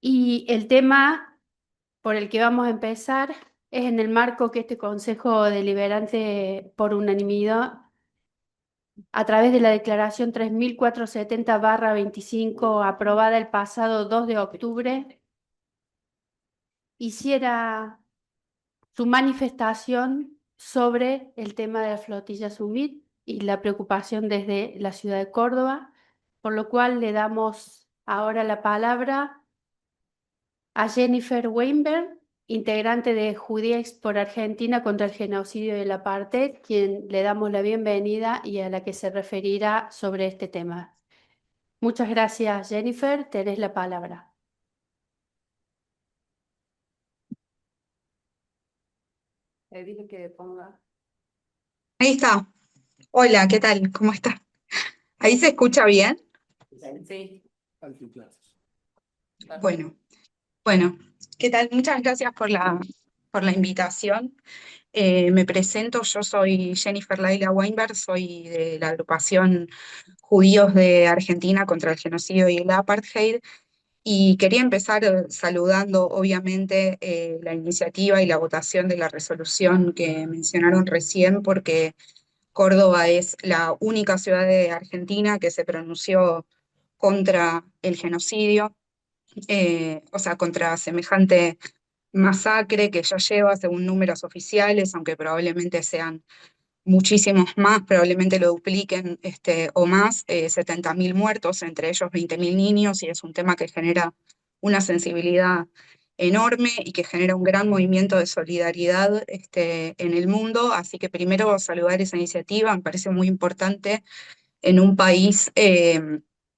Y el tema por el que vamos a empezar es en el marco que este Consejo Deliberante por unanimidad, a través de la Declaración 3470/25, aprobada el pasado 2 de octubre, hiciera su manifestación sobre el tema de la flotilla Summit y la preocupación desde la ciudad de Córdoba, por lo cual le damos ahora la palabra a Jennifer Weinberg, integrante de Judías por Argentina contra el genocidio y el apartheid, quien le damos la bienvenida y a la que se referirá sobre este tema. Muchas gracias, Jennifer. Tenés la palabra. Le dije que ponga. Ahí está. Hola, ¿qué tal? ¿Cómo está? ¿Ahí se escucha bien? Sí. Bueno, bueno, ¿qué tal? Muchas gracias por la invitación. Me presento, yo soy Jennifer Laila Weinberg, soy de la agrupación Judíos de Argentina contra el genocidio y el apartheid, y quería empezar saludando, obviamente, la iniciativa y la votación de la resolución que mencionaron recién, porque Córdoba es la única ciudad de Argentina que se pronunció contra el genocidio, o sea, contra semejante masacre que ya lleva, según números oficiales, aunque probablemente sean muchísimos más, probablemente lo dupliquen o más, 70.000 muertos, entre ellos 20.000 niños, y es un tema que genera una sensibilidad enorme y que genera un gran movimiento de solidaridad en el mundo. Así que primero saludar esa iniciativa, me parece muy importante en un país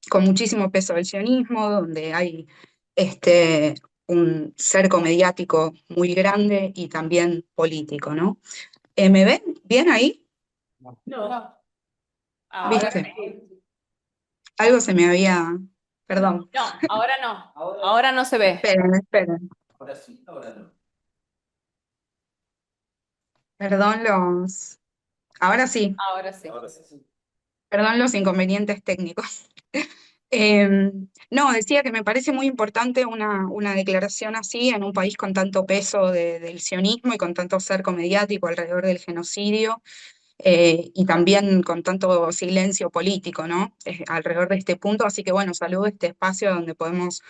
con muchísimo peso del sionismo, donde hay un cerco mediático muy grande y también político, ¿no? ¿Me ven bien ahí? No, ahora ¿Viste? sí. Algo se me había... Perdón. No, ahora no. Ahora no se ve. Esperen, esperen. Perdón los... Ahora sí. Ahora sí. Perdón los inconvenientes técnicos. No, decía que me parece muy importante una declaración así en un país con tanto peso del sionismo y con tanto cerco mediático alrededor del genocidio, y también con tanto silencio político, ¿no? Alrededor de este punto. Así que bueno, saludo este espacio donde podemos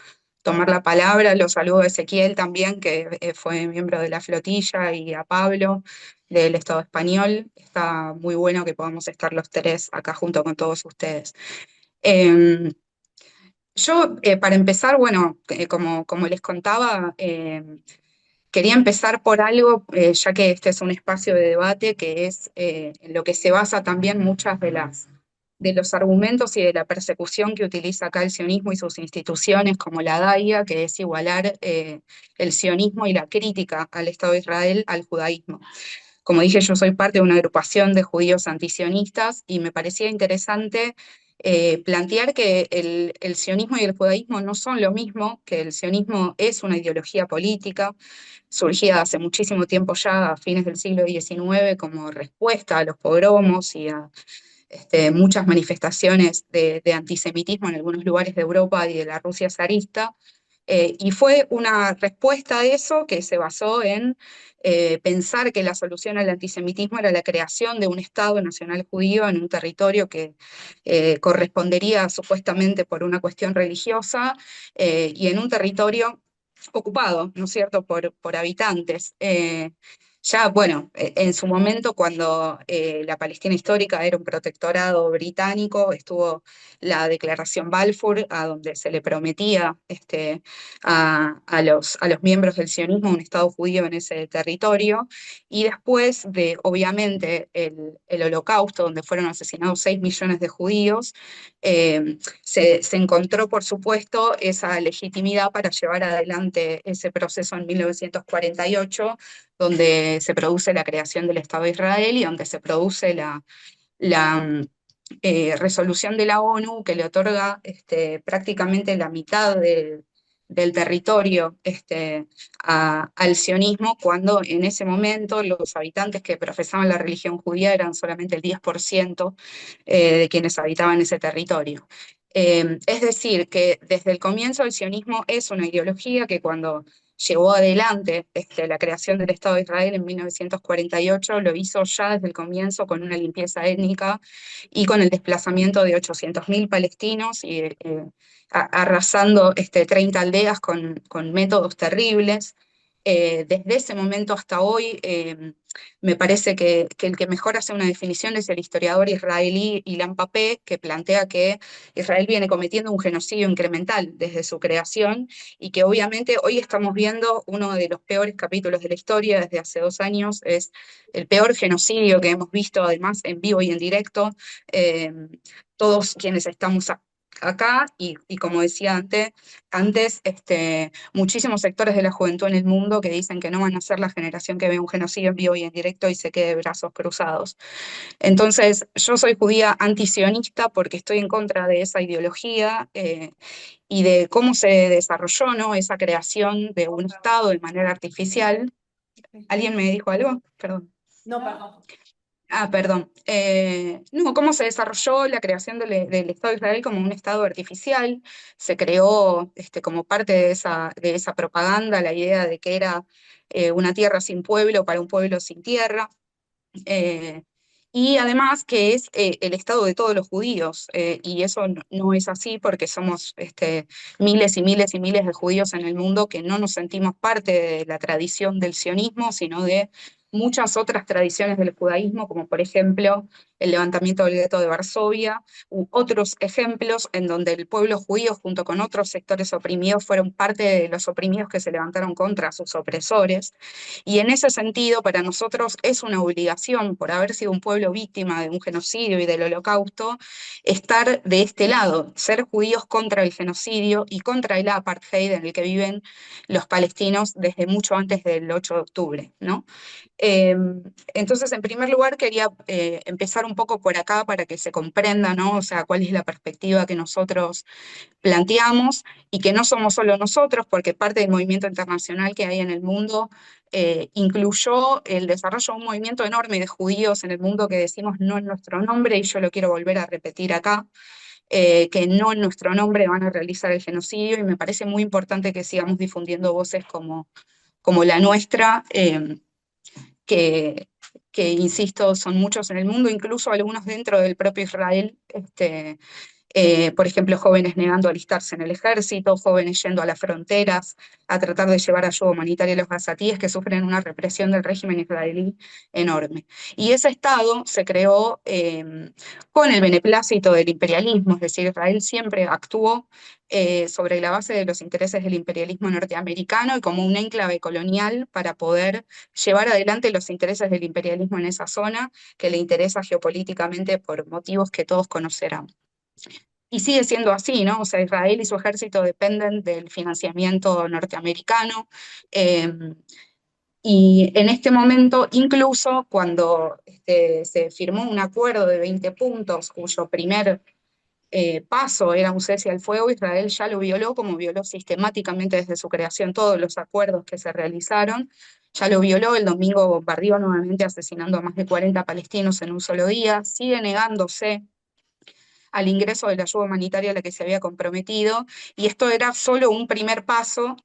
tomar la palabra. Lo saludo a Ezequiel también, que fue miembro de la flotilla, y a Pablo del Estado español. Está muy bueno que podamos estar los tres acá junto con todos ustedes. Eh, yo, para empezar, bueno, como les contaba, quería empezar por algo, ya que este es un espacio de debate, que es en lo que se basa también muchas de los argumentos y de la persecución que utiliza acá el sionismo y sus instituciones, como la DAIA, que es igualar el sionismo y la crítica al Estado de Israel al judaísmo. Como dije, yo soy parte de una agrupación de judíos antisionistas y me parecía interesante plantear que el sionismo y el judaísmo no son lo mismo, que el sionismo es una ideología política surgida hace muchísimo tiempo ya, a fines del siglo XIX, como respuesta a los pogromos y a muchas manifestaciones de antisemitismo en algunos lugares de Europa y de la Rusia zarista. Y fue una respuesta a eso que se basó en pensar que la solución al antisemitismo era la creación de un Estado nacional judío en un territorio que correspondería supuestamente por una cuestión religiosa, y en un territorio ocupado, ¿no es cierto?, por habitantes. Ya, bueno, en su momento, cuando la Palestina histórica era un protectorado británico, estuvo la Declaración Balfour, a donde se le prometía a los miembros del sionismo un Estado judío en ese territorio, y después de, obviamente, el Holocausto, donde fueron asesinados 6 millones de judíos, se encontró, por supuesto, esa legitimidad para llevar adelante ese proceso en 1948, donde se produce la creación del Estado de Israel y donde se produce la resolución de la ONU que le otorga prácticamente la mitad del territorio al sionismo, cuando en ese momento los habitantes que profesaban la religión judía eran solamente el 10% de quienes habitaban ese territorio. Es decir, que desde el comienzo el sionismo es una ideología que cuando llevó adelante la creación del Estado de Israel en 1948 lo hizo ya desde el comienzo con una limpieza étnica y con el desplazamiento de 800.000 palestinos y arrasando 30 aldeas con métodos terribles. Desde ese momento hasta hoy, me parece que el que mejor hace una definición es el historiador israelí Ilan Pappé, que plantea que Israel viene cometiendo un genocidio incremental desde su creación y que obviamente hoy estamos viendo uno de los peores capítulos de la historia desde hace 2 años. Es el peor genocidio que hemos visto además en vivo y en directo. Eh, Todos quienes estamos acá y como decía antes muchísimos sectores de la juventud en el mundo que dicen que no van a ser la generación que ve un genocidio en vivo y en directo y se quede de brazos cruzados. Entonces, yo soy judía antisionista porque estoy en contra de esa ideología y de cómo se desarrolló, ¿no?, esa creación de un Estado de manera artificial. ¿Alguien me dijo algo? Perdón. No, perdón. Ah, perdón. No, cómo se desarrolló la creación del Estado de Israel como un Estado artificial. Se creó como parte de esa propaganda la idea de que era una tierra sin pueblo para un pueblo sin tierra. eh, y además que es el Estado de todos los judíos, y eso no es así porque somos miles y miles y miles de judíos en el mundo que no nos sentimos parte de la tradición del sionismo, sino de muchas otras tradiciones del judaísmo, como por ejemplo el levantamiento del gueto de Varsovia, u otros ejemplos en donde el pueblo judío junto con otros sectores oprimidos fueron parte de los oprimidos que se levantaron contra sus opresores. Y en ese sentido, para nosotros es una obligación, por haber sido un pueblo víctima de un genocidio y del holocausto, estar de este lado, ser judíos contra el genocidio y contra el apartheid en el que viven los palestinos desde mucho antes del 8 de octubre, ¿no? Eh, entonces, en primer lugar, quería empezar un poco por acá para que se comprenda, ¿no? O sea, cuál es la perspectiva que nosotros planteamos y que no somos solo nosotros, porque parte del movimiento internacional que hay en el mundo incluyó el desarrollo de un movimiento enorme de judíos en el mundo que decimos no en nuestro nombre, y yo lo quiero volver a repetir acá, que no en nuestro nombre van a realizar el genocidio, y me parece muy importante que sigamos difundiendo voces como la nuestra, que, insisto, son muchos en el mundo, incluso algunos dentro del propio Israel. Por ejemplo, jóvenes negando alistarse en el ejército, jóvenes yendo a las fronteras a tratar de llevar ayuda humanitaria a los gazatíes que sufren una represión del régimen israelí enorme. Y ese Estado se creó con el beneplácito del imperialismo, es decir, Israel siempre actuó sobre la base de los intereses del imperialismo norteamericano y como un enclave colonial para poder llevar adelante los intereses del imperialismo en esa zona que le interesa geopolíticamente por motivos que todos conocerán. Y sigue siendo así, ¿no? O sea, Israel y su ejército dependen del financiamiento norteamericano. eh, y en este momento, incluso cuando se firmó un acuerdo de 20 puntos, cuyo primer paso era un cese al fuego, Israel ya lo violó, como violó sistemáticamente desde su creación todos los acuerdos que se realizaron. Ya lo violó, el domingo bombardeó nuevamente asesinando a más de 40 palestinos en un solo día, sigue negándose al ingreso de la ayuda humanitaria a la que se había comprometido, y esto era solo un primer paso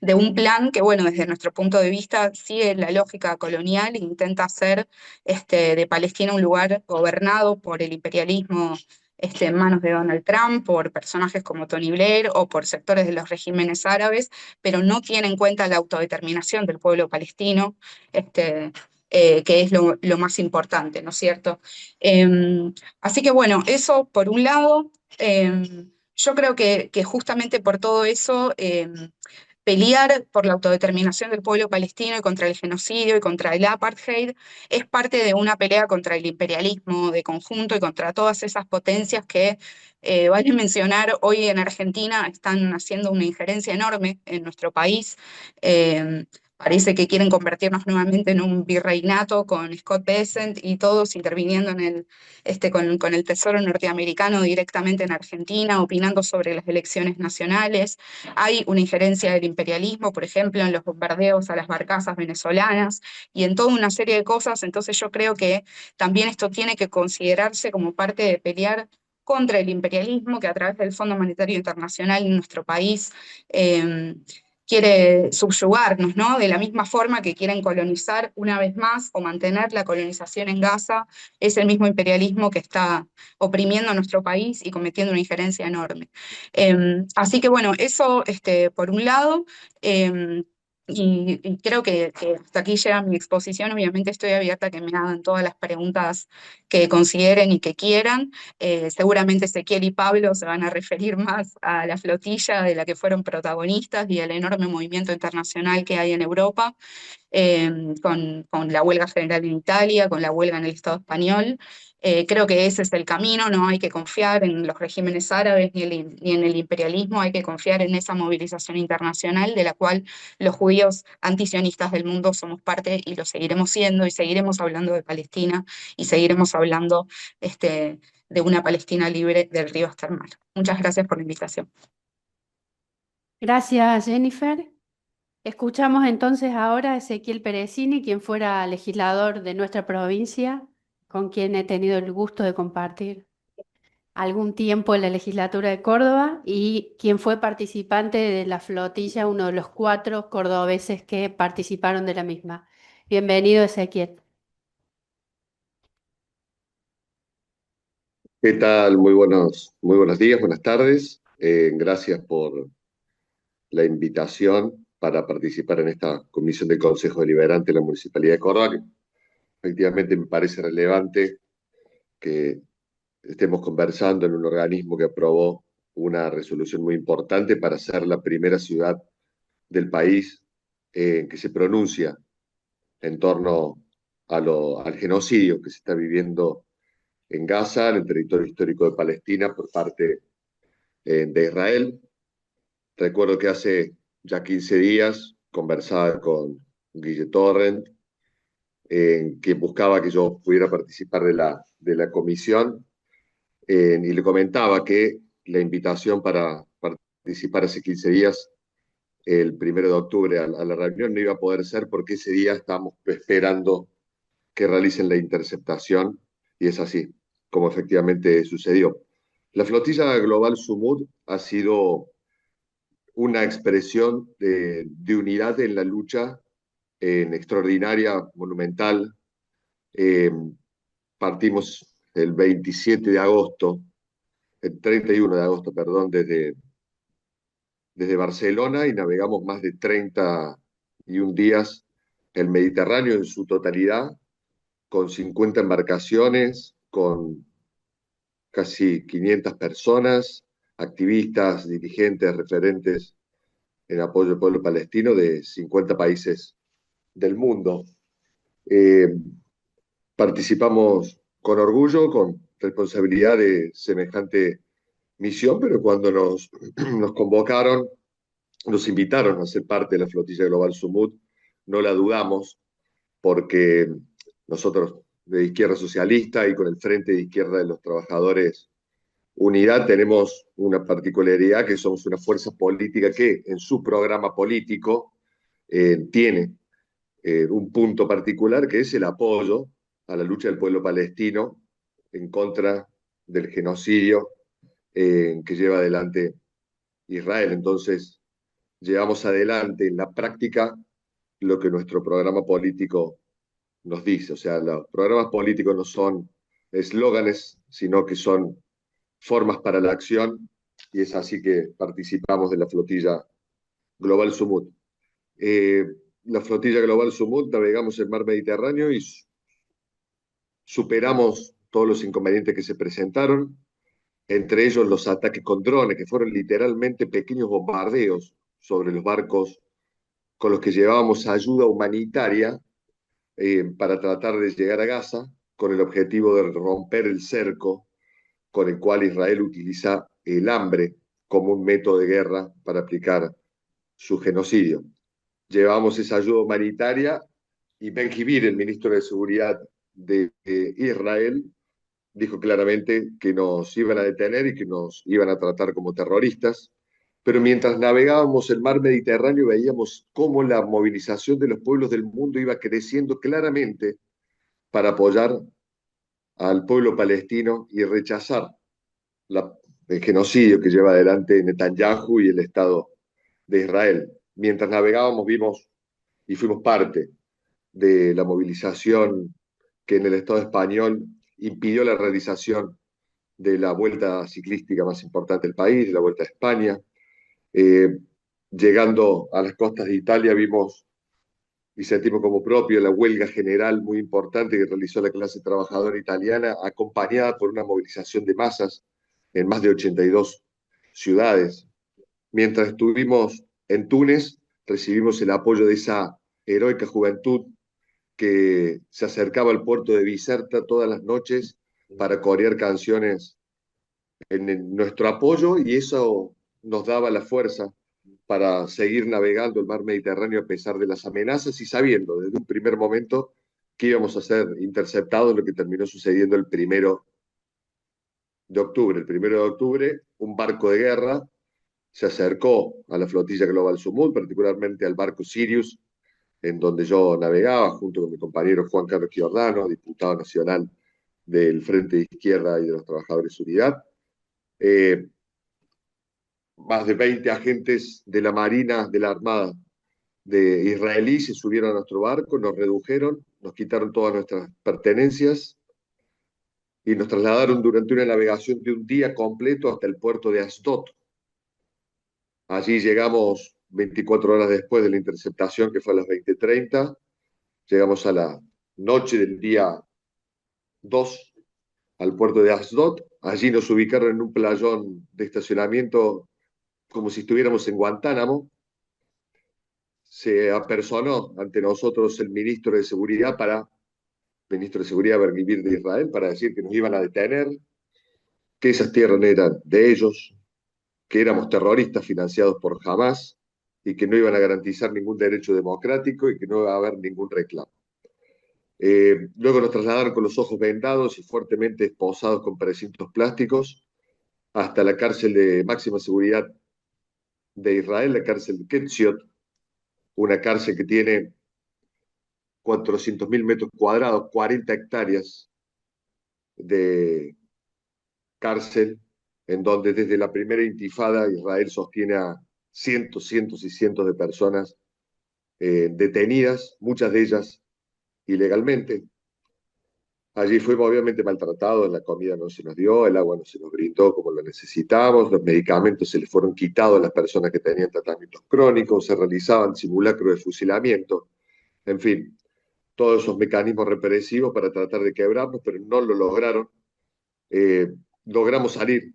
de un plan que, bueno, desde nuestro punto de vista sigue la lógica colonial e intenta hacer de Palestina un lugar gobernado por el imperialismo en manos de Donald Trump, por personajes como Tony Blair o por sectores de los regímenes árabes, pero no tiene en cuenta la autodeterminación del pueblo palestino, que es lo más importante, ¿no es cierto? Así que bueno, eso por un lado. Yo creo que justamente por todo eso, pelear por la autodeterminación del pueblo palestino y contra el genocidio y contra el apartheid es parte de una pelea contra el imperialismo de conjunto y contra todas esas potencias que, vale mencionar, hoy en Argentina están haciendo una injerencia enorme en nuestro país. Parece que quieren convertirnos nuevamente en un virreinato con Scott Bessent y todos interviniendo con el Tesoro norteamericano directamente en Argentina, opinando sobre las elecciones nacionales. Hay una injerencia del imperialismo, por ejemplo, en los bombardeos a las barcazas venezolanas y en toda una serie de cosas. Entonces yo creo que también esto tiene que considerarse como parte de pelear contra el imperialismo que a través del Fondo Monetario Internacional en nuestro país quiere subyugarnos, ¿no? De la misma forma que quieren colonizar una vez más o mantener la colonización en Gaza, es el mismo imperialismo que está oprimiendo a nuestro país y cometiendo una injerencia enorme. Así que bueno, eso por un lado. Y creo que hasta aquí llega mi exposición. Obviamente estoy abierta a que me hagan todas las preguntas que consideren y que quieran. Seguramente Ezequiel y Pablo se van a referir más a la flotilla de la que fueron protagonistas y al enorme movimiento internacional que hay en Europa, con la huelga general en Italia, con la huelga en el Estado español. Creo que ese es el camino, no hay que confiar en los regímenes árabes ni en el imperialismo, hay que confiar en esa movilización internacional de la cual los judíos antisionistas del mundo somos parte y lo seguiremos siendo y seguiremos hablando de Palestina y seguiremos hablando de una Palestina libre del río hasta el mar. Muchas gracias por la invitación. Gracias, Jennifer. Escuchamos entonces ahora a Ezequiel Perecini, quien fuera legislador de nuestra provincia, con quien he tenido el gusto de compartir algún tiempo en la legislatura de Córdoba y quien fue participante de la flotilla, uno de los 4 cordobeses que participaron de la misma. Bienvenido, Ezequiel. ¿Qué tal? Muy buenos días, buenas tardes. Gracias por la invitación para participar en esta comisión de Consejo Deliberante de la Municipalidad de Córdoba. Efectivamente, me parece relevante que estemos conversando en un organismo que aprobó una resolución muy importante para ser la primera ciudad del país que se pronuncia en torno al genocidio que se está viviendo en Gaza, en el territorio histórico de Palestina, por parte de Israel. Recuerdo que hace ya 15 días conversaba con Guille Torrent, que buscaba que yo pudiera participar de la comisión, y le comentaba que la invitación para participar hace 15 días, el 1 de octubre, a la reunión no iba a poder ser porque ese día estamos esperando que realicen la interceptación, y es así como efectivamente sucedió. La flotilla global Sumud ha sido una expresión de unidad en la lucha, extraordinaria, monumental. Eh, Partimos el 27 de agosto, el 31 de agosto, perdón, desde Barcelona, y navegamos más de 31 días el Mediterráneo en su totalidad, con 50 embarcaciones, con casi 500 personas, activistas, dirigentes, referentes en apoyo al pueblo palestino de 50 países del mundo. Eh, Participamos con orgullo, con responsabilidad de semejante misión, pero cuando nos convocaron, nos invitaron a ser parte de la flotilla global Sumud, no la dudamos, porque nosotros de Izquierda Socialista y con el Frente de Izquierda de los Trabajadores Unidad tenemos una particularidad, que somos una fuerza política que en su programa político tiene un punto particular, que es el apoyo a la lucha del pueblo palestino en contra del genocidio que lleva adelante Israel. Entonces, llevamos adelante en la práctica lo que nuestro programa político nos dice. O sea, los programas políticos no son eslóganes, sino que son formas para la acción, y es así que participamos de la flotilla Global Sumut. La flotilla Global Sumut navegamos el mar Mediterráneo y superamos todos los inconvenientes que se presentaron, entre ellos los ataques con drones, que fueron literalmente pequeños bombardeos sobre los barcos con los que llevábamos ayuda humanitaria para tratar de llegar a Gaza, con el objetivo de romper el cerco con el cual Israel utiliza el hambre como un método de guerra para aplicar su genocidio. Llevamos esa ayuda humanitaria, y Ben-Gvir, el ministro de Seguridad de Israel, dijo claramente que nos iban a detener y que nos iban a tratar como terroristas. Pero mientras navegábamos el mar Mediterráneo veíamos cómo la movilización de los pueblos del mundo iba creciendo claramente para apoyar al pueblo palestino y rechazar el genocidio que lleva adelante Netanyahu y el Estado de Israel. Mientras navegábamos vimos y fuimos parte de la movilización que en el Estado español impidió la realización de la vuelta ciclística más importante del país, de la Vuelta a España. Eh, Llegando a las costas de Italia vimos y sentimos como propio la huelga general muy importante que realizó la clase trabajadora italiana, acompañada por una movilización de masas en más de 82 ciudades. Mientras estuvimos en Túnez, recibimos el apoyo de esa heroica juventud que se acercaba al puerto de Biserta todas las noches para corear canciones en nuestro apoyo, y eso nos daba la fuerza para seguir navegando el mar Mediterráneo a pesar de las amenazas y sabiendo desde un primer momento que íbamos a ser interceptados, lo que terminó sucediendo el 1 de octubre. El 1 de octubre, un barco de guerra se acercó a la flotilla Global Sumud, particularmente al barco Sirius, en donde yo navegaba junto con mi compañero Juan Carlos Giordano, diputado nacional del Frente de Izquierda y de los Trabajadores Unidad. Eh, Más de 20 agentes de la Marina, de la Armada de israelí se subieron a nuestro barco, nos redujeron, nos quitaron todas nuestras pertenencias y nos trasladaron durante una navegación de un día completo hasta el puerto de Asdod. Allí llegamos 24 horas después de la interceptación, que fue a las 20:30. Llegamos a la noche del día 2 al puerto de Asdod. Allí nos ubicaron en un playón de estacionamiento como si estuviéramos en Guantánamo. Se apersonó ante nosotros el ministro de Seguridad Bergivir de Israel, para decir que nos iban a detener, que esas tierras eran de ellos, que éramos terroristas financiados por Hamas y que no iban a garantizar ningún derecho democrático y que no iba a haber ningún reclamo. Luego nos trasladaron con los ojos vendados y fuertemente esposados con precintos plásticos hasta la cárcel de máxima seguridad de Israel, la cárcel de Ketziot, una cárcel que tiene 400.000 metros cuadrados, 40 hectáreas de cárcel, en donde desde la primera intifada Israel sostiene a cientos, cientos y cientos de personas detenidas, muchas de ellas ilegalmente. Allí fuimos obviamente maltratados, la comida no se nos dio, el agua no se nos brindó como lo necesitábamos, los medicamentos se les fueron quitados a las personas que tenían tratamientos crónicos, se realizaban simulacros de fusilamiento, en fin, todos esos mecanismos represivos para tratar de quebrarnos, pero no lo lograron. Logramos salir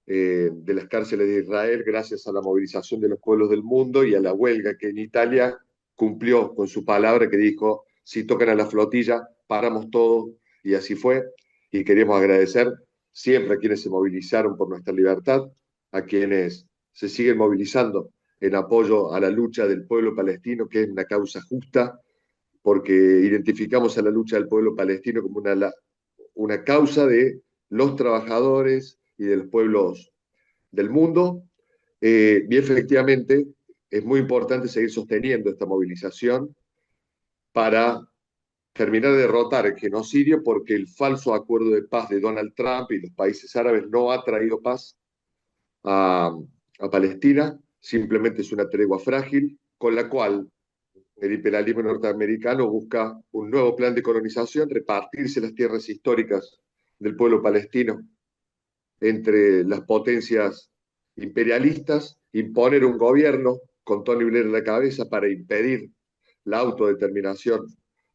de las cárceles de Israel gracias a la movilización de los pueblos del mundo y a la huelga que en Italia cumplió con su palabra, que dijo: si tocan a la flotilla, paramos todo, y así fue. Y queremos agradecer siempre a quienes se movilizaron por nuestra libertad, a quienes se siguen movilizando en apoyo a la lucha del pueblo palestino, que es una causa justa, porque identificamos a la lucha del pueblo palestino como una causa de los trabajadores y de los pueblos del mundo. Y efectivamente es muy importante seguir sosteniendo esta movilización para terminar de derrotar el genocidio, porque el falso acuerdo de paz de Donald Trump y los países árabes no ha traído paz a Palestina, simplemente es una tregua frágil con la cual el imperialismo norteamericano busca un nuevo plan de colonización, repartirse las tierras históricas del pueblo palestino entre las potencias imperialistas, imponer un gobierno con Tony Blair en la cabeza para impedir la autodeterminación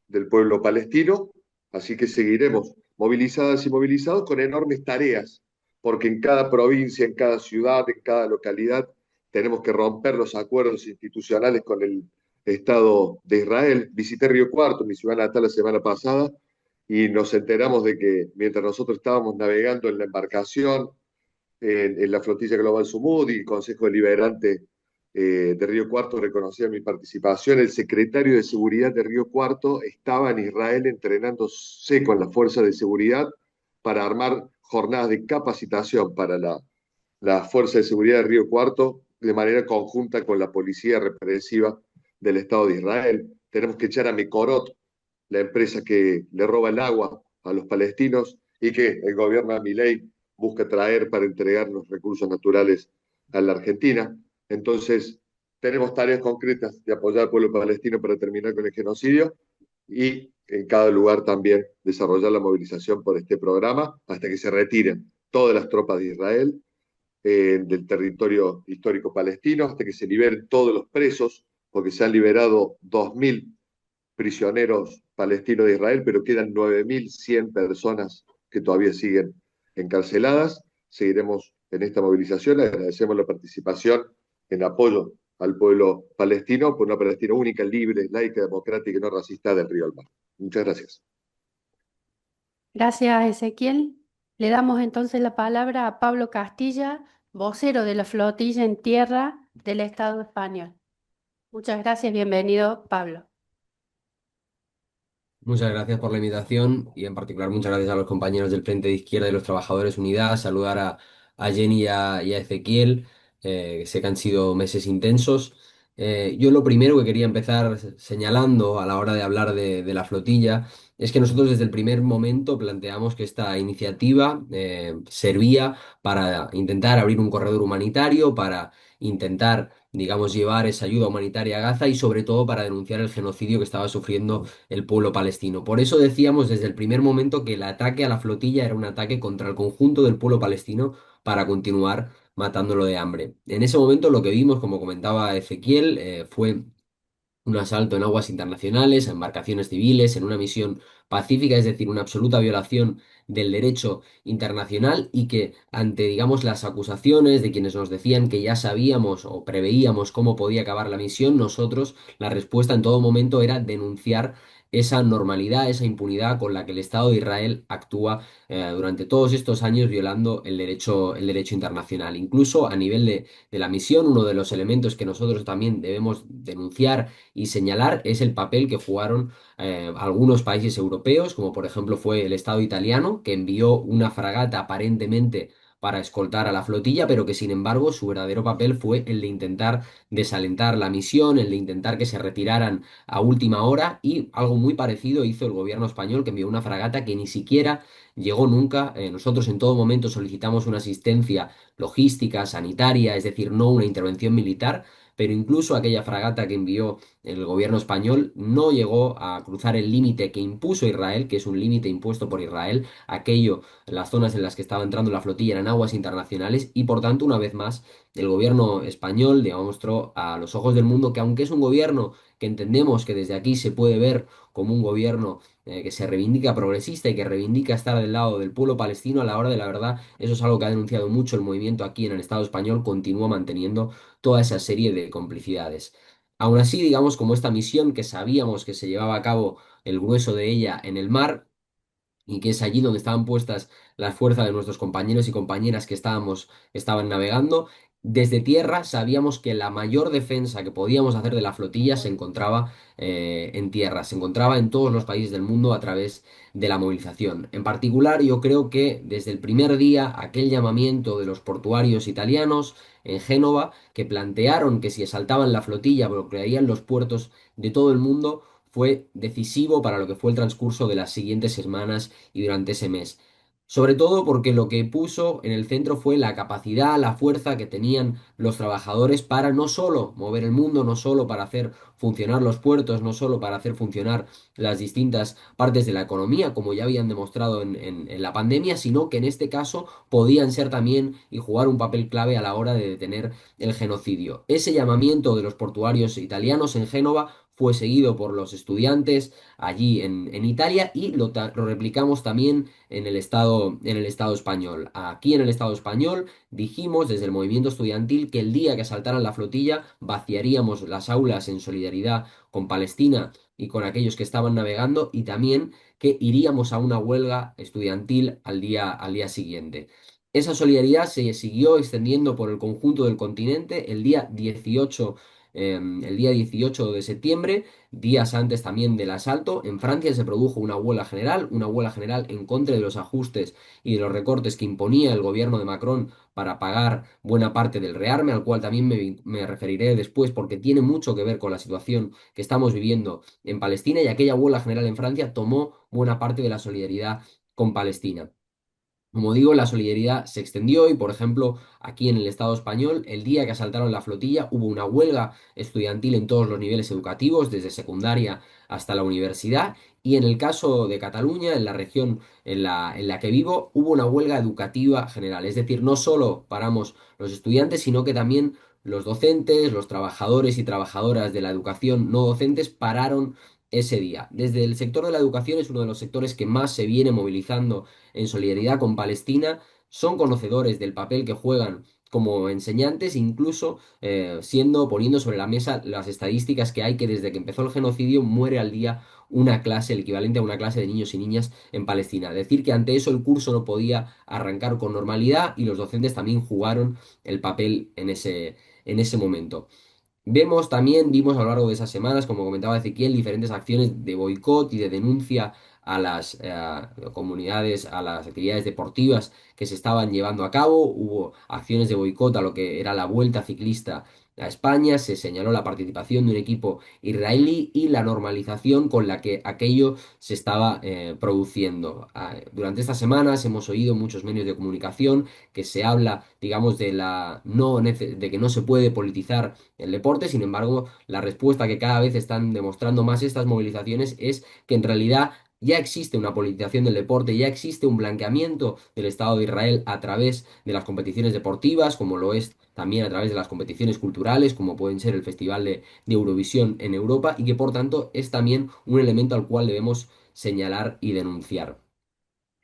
del pueblo palestino. Así que seguiremos movilizadas y movilizados con enormes tareas, porque en cada provincia, en cada ciudad, en cada localidad, tenemos que romper los acuerdos institucionales con el Estado de Israel. Visité Río Cuarto, mi ciudad natal, la semana pasada, y nos enteramos de que mientras nosotros estábamos navegando en la embarcación, en la flotilla Global Sumud, y el Consejo Deliberante de Río Cuarto reconocía mi participación, el secretario de Seguridad de Río Cuarto estaba en Israel entrenándose con las fuerzas de seguridad para armar jornadas de capacitación para la Fuerza de Seguridad de Río Cuarto de manera conjunta con la policía represiva del Estado de Israel. Tenemos que echar a Mekorot, la empresa que le roba el agua a los palestinos y que el gobierno de Milei busca traer para entregar los recursos naturales a la Argentina. Entonces, tenemos tareas concretas de apoyar al pueblo palestino para terminar con el genocidio y en cada lugar también desarrollar la movilización por este programa hasta que se retiren todas las tropas de Israel del territorio histórico palestino, hasta que se liberen todos los presos, porque se han liberado 2.000 prisioneros palestinos de Israel, pero quedan 9.100 personas que todavía siguen encarceladas. Seguiremos en esta movilización. Agradecemos la participación en apoyo al pueblo palestino por una Palestina única, libre, laica, democrática y no racista del río al mar. Muchas gracias. Gracias, Ezequiel. Le damos entonces la palabra a Pablo Castilla, vocero de la flotilla en tierra del Estado español. Muchas gracias, bienvenido, Pablo. Muchas gracias por la invitación y en particular muchas gracias a los compañeros del Frente de Izquierda y los Trabajadores Unidas. Saludar a Jenny y a Ezequiel, que sé que han sido meses intensos. Yo lo primero que quería empezar señalando a la hora de hablar de la flotilla es que nosotros desde el primer momento planteamos que esta iniciativa servía para intentar abrir un corredor humanitario, para intentar, digamos, llevar esa ayuda humanitaria a Gaza y sobre todo para denunciar el genocidio que estaba sufriendo el pueblo palestino. Por eso decíamos desde el primer momento que el ataque a la flotilla era un ataque contra el conjunto del pueblo palestino para continuar matándolo de hambre. En ese momento lo que vimos, como comentaba Ezequiel, fue un asalto en aguas internacionales, a embarcaciones civiles, en una misión pacífica, es decir, una absoluta violación del derecho internacional y que ante, digamos, las acusaciones de quienes nos decían que ya sabíamos o preveíamos cómo podía acabar la misión, nosotros la respuesta en todo momento era denunciar esa normalidad, esa impunidad con la que el Estado de Israel actúa durante todos estos años violando el derecho internacional. Incluso a nivel de la misión, uno de los elementos que nosotros también debemos denunciar y señalar es el papel que jugaron algunos países europeos, como por ejemplo fue el Estado italiano, que envió una fragata aparentemente para escoltar a la flotilla, pero que sin embargo su verdadero papel fue el de intentar desalentar la misión, el de intentar que se retiraran a última hora y algo muy parecido hizo el gobierno español que envió una fragata que ni siquiera llegó nunca. Nosotros en todo momento solicitamos una asistencia logística, sanitaria, es decir, no una intervención militar, pero incluso aquella fragata que envió el gobierno español no llegó a cruzar el límite que impuso Israel, que es un límite impuesto por Israel. Aquello, las zonas en las que estaba entrando la flotilla eran aguas internacionales y por tanto, una vez más, el gobierno español demostró a los ojos del mundo que aunque es un gobierno que entendemos que desde aquí se puede ver como un gobierno que se reivindica progresista y que reivindica estar del lado del pueblo palestino, a la hora de la verdad, eso es algo que ha denunciado mucho el movimiento aquí en el Estado español, continúa manteniendo toda esa serie de complicidades. Aún así, digamos, como esta misión que sabíamos que se llevaba a cabo el grueso de ella en el mar, y que es allí donde estaban puestas las fuerzas de nuestros compañeros y compañeras que estaban navegando. Desde tierra sabíamos que la mayor defensa que podíamos hacer de la flotilla se encontraba en tierra, se encontraba en todos los países del mundo a través de la movilización. En particular, yo creo que desde el primer día aquel llamamiento de los portuarios italianos en Génova, que plantearon que si asaltaban la flotilla bloquearían los puertos de todo el mundo, fue decisivo para lo que fue el transcurso de las siguientes semanas y durante ese mes. Sobre todo porque lo que puso en el centro fue la capacidad, la fuerza que tenían los trabajadores para no solo mover el mundo, no solo para hacer funcionar los puertos, no solo para hacer funcionar las distintas partes de la economía, como ya habían demostrado en la pandemia, sino que en este caso podían ser también y jugar un papel clave a la hora de detener el genocidio. Ese llamamiento de los portuarios italianos en Génova fue seguido por los estudiantes allí en Italia y lo replicamos también en el Estado español. Aquí en el Estado español dijimos desde el movimiento estudiantil que el día que asaltaran la flotilla vaciaríamos las aulas en solidaridad con Palestina y con aquellos que estaban navegando y también que iríamos a una huelga estudiantil al día siguiente. Esa solidaridad se siguió extendiendo por el conjunto del continente el día 18 de septiembre, días antes también del asalto. En Francia se produjo una huelga general en contra de los ajustes y de los recortes que imponía el gobierno de Macron para pagar buena parte del rearme, al cual también me referiré después porque tiene mucho que ver con la situación que estamos viviendo en Palestina y aquella huelga general en Francia tomó buena parte de la solidaridad con Palestina. Como digo, la solidaridad se extendió y, por ejemplo, aquí en el Estado español, el día que asaltaron la flotilla, hubo una huelga estudiantil en todos los niveles educativos, desde secundaria hasta la universidad. Y en el caso de Cataluña, en la región en la que vivo, hubo una huelga educativa general. Es decir, no solo paramos los estudiantes, sino que también los docentes, los trabajadores y trabajadoras de la educación no docentes pararon ese día. Desde el sector de la educación es uno de los sectores que más se viene movilizando en solidaridad con Palestina, son conocedores del papel que juegan como enseñantes, incluso poniendo sobre la mesa las estadísticas que hay que desde que empezó el genocidio muere al día una clase, el equivalente a una clase de niños y niñas en Palestina. Decir que ante eso el curso no podía arrancar con normalidad y los docentes también jugaron el papel en ese momento. Vimos a lo largo de esas semanas, como comentaba Ezequiel, diferentes acciones de boicot y de denuncia a las comunidades, a las actividades deportivas que se estaban llevando a cabo. Hubo acciones de boicot a lo que era la Vuelta Ciclista a España. Se señaló la participación de un equipo israelí y la normalización con la que aquello se estaba produciendo. Durante estas semanas hemos oído en muchos medios de comunicación que se habla, digamos, de que no se puede politizar el deporte. Sin embargo, la respuesta que cada vez están demostrando más estas movilizaciones es que en realidad ya existe una politización del deporte, ya existe un blanqueamiento del Estado de Israel a través de las competiciones deportivas, como lo es también a través de las competiciones culturales, como pueden ser el Festival de Eurovisión en Europa, y que por tanto es también un elemento al cual debemos señalar y denunciar.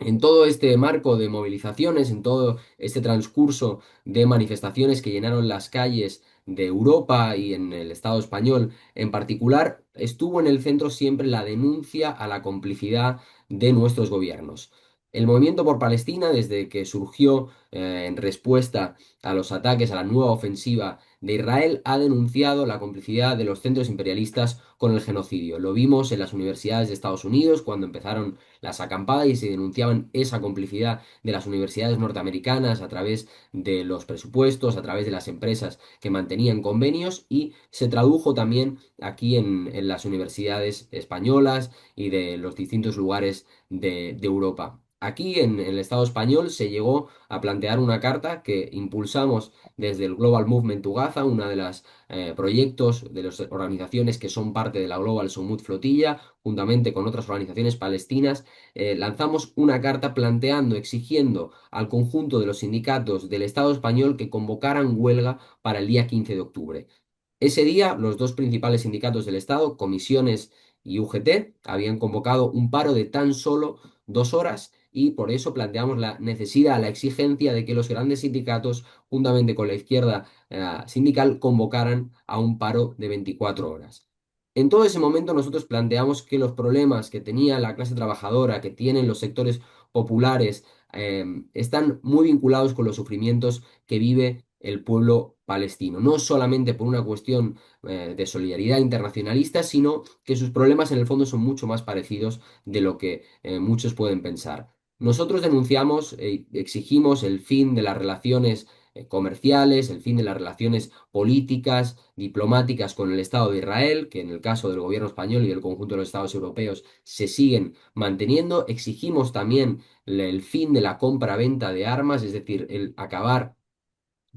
En todo este marco de movilizaciones, en todo este transcurso de manifestaciones que llenaron las calles de Europa y en el Estado español en particular, estuvo en el centro siempre la denuncia a la complicidad de nuestros gobiernos. El movimiento por Palestina, desde que surgió en respuesta a los ataques a la nueva ofensiva de Israel, ha denunciado la complicidad de los centros imperialistas con el genocidio. Lo vimos en las universidades de Estados Unidos cuando empezaron las acampadas y se denunciaban esa complicidad de las universidades norteamericanas a través de los presupuestos, a través de las empresas que mantenían convenios, y se tradujo también aquí en las universidades españolas y de los distintos lugares de Europa. Aquí en el Estado español se llegó a plantear una carta que impulsamos desde el Global Movement to Gaza, una de las proyectos de las organizaciones que son parte de la Global Summit Flotilla, juntamente con otras organizaciones palestinas. Lanzamos una carta planteando, exigiendo al conjunto de los sindicatos del Estado español que convocaran huelga para el día 15 de octubre. Ese día, los dos principales sindicatos del Estado, Comisiones y UGT, habían convocado un paro de tan solo 2 horas, y por eso planteamos la necesidad, la exigencia de que los grandes sindicatos, juntamente con la izquierda sindical, convocaran a un paro de 24 horas. En todo ese momento nosotros planteamos que los problemas que tenía la clase trabajadora, que tienen los sectores populares, están muy vinculados con los sufrimientos que vive el pueblo palestino. No solamente por una cuestión de solidaridad internacionalista, sino que sus problemas en el fondo son mucho más parecidos de lo que muchos pueden pensar. Nosotros denunciamos e exigimos el fin de las relaciones comerciales, el fin de las relaciones políticas, diplomáticas con el Estado de Israel, que en el caso del gobierno español y del conjunto de los Estados europeos se siguen manteniendo. Exigimos también el fin de la compra-venta de armas, es decir, el acabar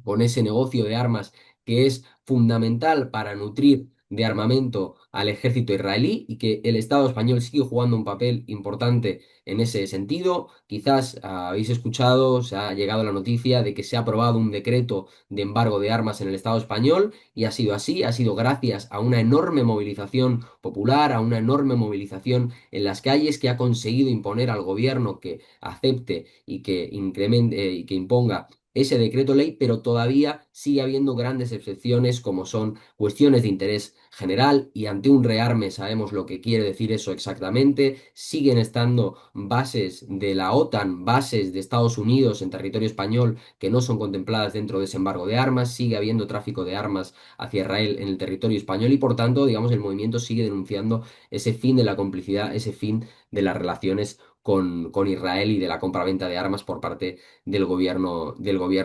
con ese negocio de armas que es fundamental para nutrir de armamento al ejército israelí, y que el Estado español sigue jugando un papel importante en ese sentido. Quizás habéis escuchado, se ha llegado la noticia de que se ha aprobado un decreto de embargo de armas en el Estado español, y ha sido así, ha sido gracias a una enorme movilización popular, a una enorme movilización en las calles, que ha conseguido imponer al gobierno que acepte y que incremente y que imponga ese decreto ley, pero todavía sigue habiendo grandes excepciones, como son cuestiones de interés general, y ante un rearme sabemos lo que quiere decir eso exactamente. Siguen estando bases de la OTAN, bases de Estados Unidos en territorio español, que no son contempladas dentro de ese embargo de armas. Sigue habiendo tráfico de armas hacia Israel en el territorio español, y por tanto, digamos, el movimiento sigue denunciando ese fin de la complicidad, ese fin de las relaciones con Israel y de la compraventa de armas por parte del gobierno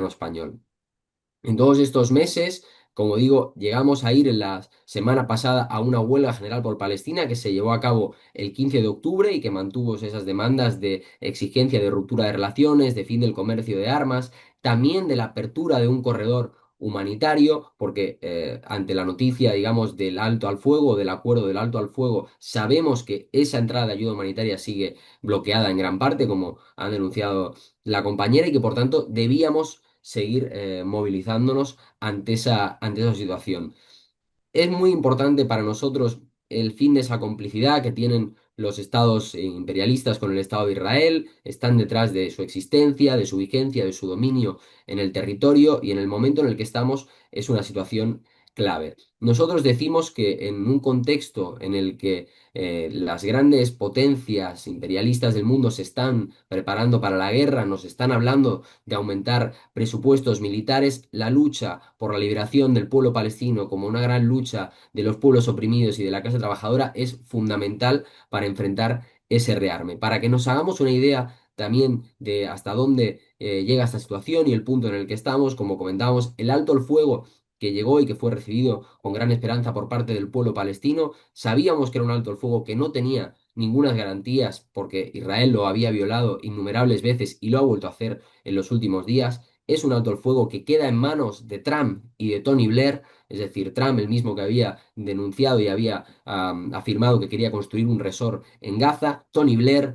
español. En todos estos meses Como digo, llegamos a ir en la semana pasada a una huelga general por Palestina que se llevó a cabo el 15 de octubre y que mantuvo esas demandas de exigencia de ruptura de relaciones, de fin del comercio de armas, también de la apertura de un corredor humanitario, porque ante la noticia, digamos, del alto al fuego, del acuerdo del alto al fuego, sabemos que esa entrada de ayuda humanitaria sigue bloqueada en gran parte, como han denunciado la compañera, y que por tanto debíamos seguir movilizándonos ante esa situación. Es muy importante para nosotros el fin de esa complicidad que tienen los estados imperialistas con el Estado de Israel, están detrás de su existencia, de su vigencia, de su dominio en el territorio, y en el momento en el que estamos es una situación clave. Nosotros decimos que en un contexto en el que las grandes potencias imperialistas del mundo se están preparando para la guerra, nos están hablando de aumentar presupuestos militares, la lucha por la liberación del pueblo palestino como una gran lucha de los pueblos oprimidos y de la clase trabajadora es fundamental para enfrentar ese rearme. Para que nos hagamos una idea también de hasta dónde llega esta situación y el punto en el que estamos, como comentábamos, el alto el fuego que llegó y que fue recibido con gran esperanza por parte del pueblo palestino, sabíamos que era un alto el fuego que no tenía ninguna garantías porque Israel lo había violado innumerables veces y lo ha vuelto a hacer en los últimos días. Es un alto el fuego que queda en manos de Trump y de Tony Blair, es decir, Trump, el mismo que había denunciado y había afirmado que quería construir un resort en Gaza, Tony Blair,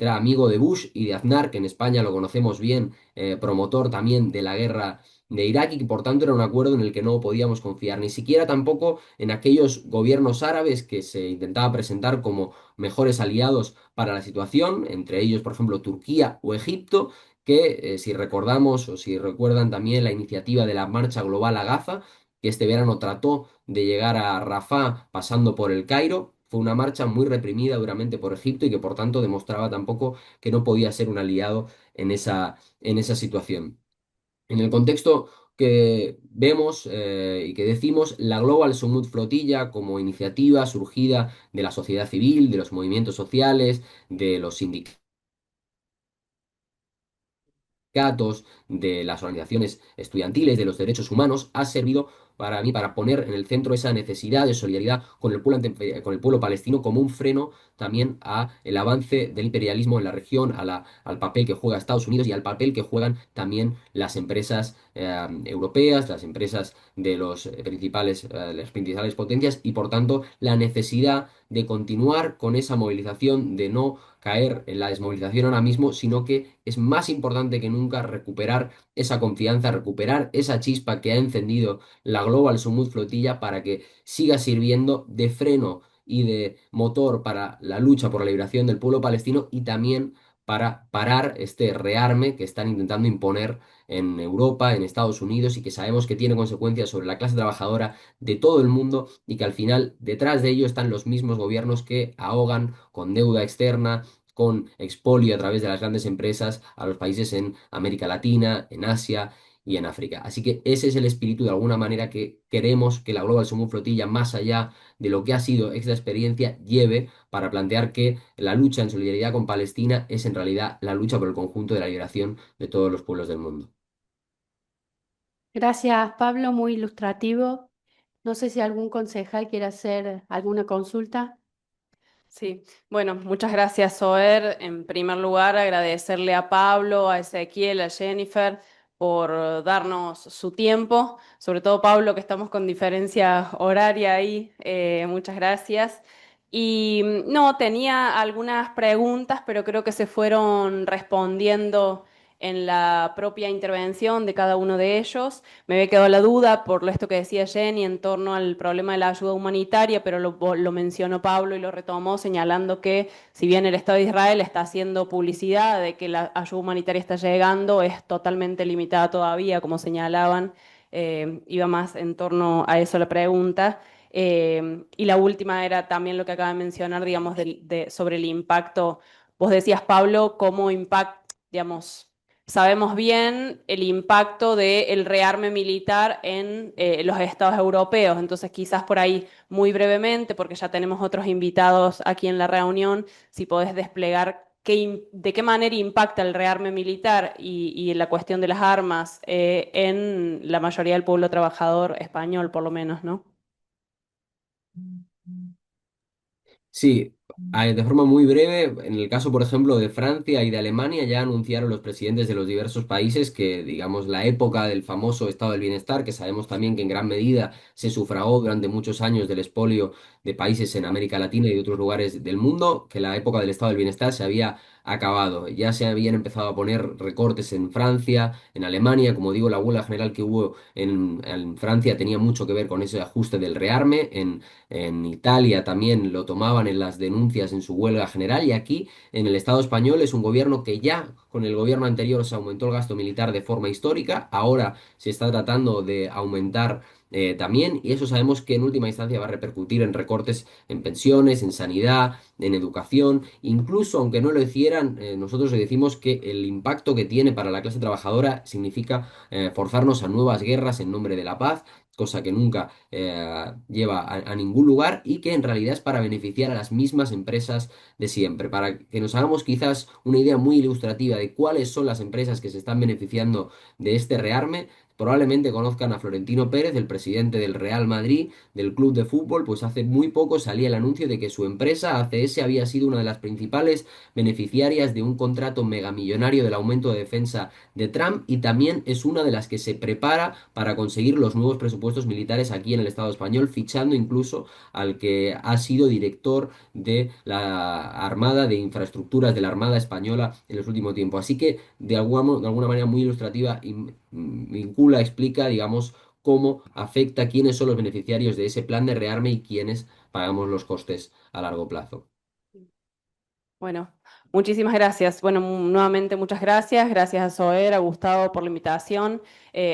amigo de Bush y de Aznar, que en España lo conocemos bien, promotor también de la guerra de Irak, y que por tanto era un acuerdo en el que no podíamos confiar, ni siquiera tampoco en aquellos gobiernos árabes que se intentaba presentar como mejores aliados para la situación, entre ellos, por ejemplo, Turquía o Egipto, que si recordamos o si recuerdan también la iniciativa de la Marcha Global a Gaza, que este verano trató de llegar a Rafah pasando por el Cairo. Fue una marcha muy reprimida duramente por Egipto y que por tanto demostraba tampoco que no podía ser un aliado en esa situación. En el contexto que vemos y que decimos, la Global Summit Flotilla como iniciativa surgida de la sociedad civil, de los movimientos sociales, de los sindicatos, de las organizaciones estudiantiles, de los derechos humanos, ha servido para mí para poner en el centro esa necesidad de solidaridad con el pueblo palestino como un freno también a el avance del imperialismo en la región, al papel que juega Estados Unidos y al papel que juegan también las empresas europeas, las empresas de las principales potencias, y por tanto la necesidad de continuar con esa movilización, de no caer en la desmovilización ahora mismo, sino que es más importante que nunca recuperar esa confianza, recuperar esa chispa que ha encendido la Global Summit Flotilla para que siga sirviendo de freno y de motor para la lucha por la liberación del pueblo palestino, y también para parar este rearme que están intentando imponer en Europa, en Estados Unidos, y que sabemos que tiene consecuencias sobre la clase trabajadora de todo el mundo, y que al final detrás de ello están los mismos gobiernos que ahogan con deuda externa, con expolio a través de las grandes empresas a los países en América Latina, en Asia y en África. Así que ese es el espíritu de alguna manera que queremos que la Global Summit Flotilla, más allá de lo que ha sido esta experiencia, lleve para plantear que la lucha en solidaridad con Palestina es en realidad la lucha por el conjunto de la liberación de todos los pueblos del mundo. Gracias, Pablo, muy ilustrativo. No sé si algún concejal quiere hacer alguna consulta. Sí, bueno, muchas gracias, Zoer. En primer lugar, agradecerle a Pablo, a Ezequiel, a Jennifer por darnos su tiempo, sobre todo Pablo, que estamos con diferencia horaria ahí. Muchas gracias. Y no, tenía algunas preguntas, pero creo que se fueron respondiendo en la propia intervención de cada uno de ellos. Me había quedado la duda por esto que decía Jenny en torno al problema de la ayuda humanitaria, pero lo mencionó Pablo y lo retomó señalando que si bien el Estado de Israel está haciendo publicidad de que la ayuda humanitaria está llegando, es totalmente limitada todavía, como señalaban. Iba más en torno a eso la pregunta. Y la última era también lo que acaba de mencionar, digamos, sobre el impacto. Vos decías, Pablo, cómo impacta, digamos, sabemos bien el impacto del rearme militar en los estados europeos, entonces quizás por ahí muy brevemente, porque ya tenemos otros invitados aquí en la reunión, si podés desplegar de qué manera impacta el rearme militar y la cuestión de las armas en la mayoría del pueblo trabajador español, por lo menos, ¿no? Sí, de forma muy breve, en el caso, por ejemplo, de Francia y de Alemania, ya anunciaron los presidentes de los diversos países que, digamos, la época del famoso estado del bienestar, que sabemos también que en gran medida se sufragó durante muchos años del expolio de países en América Latina y de otros lugares del mundo, que la época del estado del bienestar se había acabado. Ya se habían empezado a poner recortes en Francia, en Alemania, como digo, la huelga general que hubo en Francia tenía mucho que ver con ese ajuste del rearme. En Italia también lo tomaban en las denuncias en su huelga general y aquí en el Estado español es un gobierno que ya con el gobierno anterior se aumentó el gasto militar de forma histórica, ahora se está tratando de aumentar también y eso sabemos que en última instancia va a repercutir en recortes en pensiones, en sanidad, en educación, incluso aunque no lo hicieran, nosotros le decimos que el impacto que tiene para la clase trabajadora significa forzarnos a nuevas guerras en nombre de la paz, cosa que nunca lleva a ningún lugar y que en realidad es para beneficiar a las mismas empresas de siempre. Para que nos hagamos quizás una idea muy ilustrativa de cuáles son las empresas que se están beneficiando de este rearme, probablemente conozcan a Florentino Pérez, el presidente del Real Madrid, del club de fútbol, pues hace muy poco salía el anuncio de que su empresa, ACS, había sido una de las principales beneficiarias de un contrato megamillonario del aumento de defensa de Trump y también es una de las que se prepara para conseguir los nuevos presupuestos militares aquí en el Estado español, fichando incluso al que ha sido director de la Armada, de infraestructuras de la Armada española en los últimos tiempos. Así que de alguna manera muy ilustrativa vincula, explica, digamos, cómo afecta, quiénes son los beneficiarios de ese plan de rearme y quiénes pagamos los costes a largo plazo. Bueno, muchísimas gracias. Bueno, nuevamente muchas gracias. Gracias a Zoer, a Gustavo por la invitación,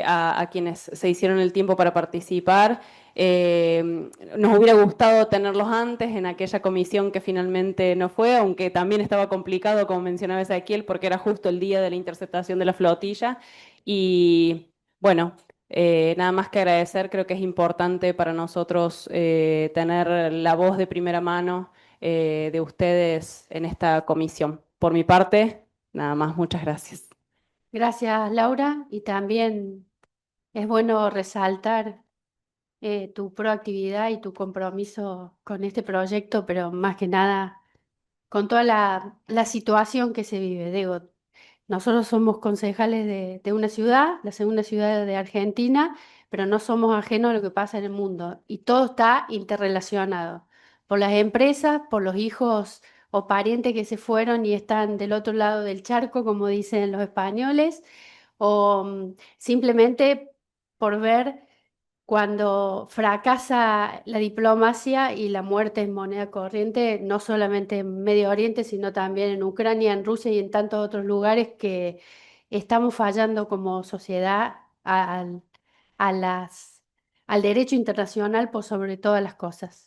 a quienes se hicieron el tiempo para participar. Nos hubiera gustado tenerlos antes en aquella comisión que finalmente no fue, aunque también estaba complicado, como mencionaba Ezequiel, porque era justo el día de la interceptación de la flotilla. Y bueno, nada más que agradecer, creo que es importante para nosotros tener la voz de primera mano de ustedes en esta comisión. Por mi parte, nada más, muchas gracias. Gracias, Laura, y también es bueno resaltar tu proactividad y tu compromiso con este proyecto, pero más que nada con toda la situación que se vive. Digo, nosotros somos concejales de una ciudad, la segunda ciudad de Argentina, pero no somos ajenos a lo que pasa en el mundo y todo está interrelacionado por las empresas, por los hijos o parientes que se fueron y están del otro lado del charco, como dicen los españoles, o simplemente por ver cuando fracasa la diplomacia y la muerte en moneda corriente, no solamente en Medio Oriente, sino también en Ucrania, en Rusia y en tantos otros lugares que estamos fallando como sociedad a las, al derecho internacional por sobre todas las cosas.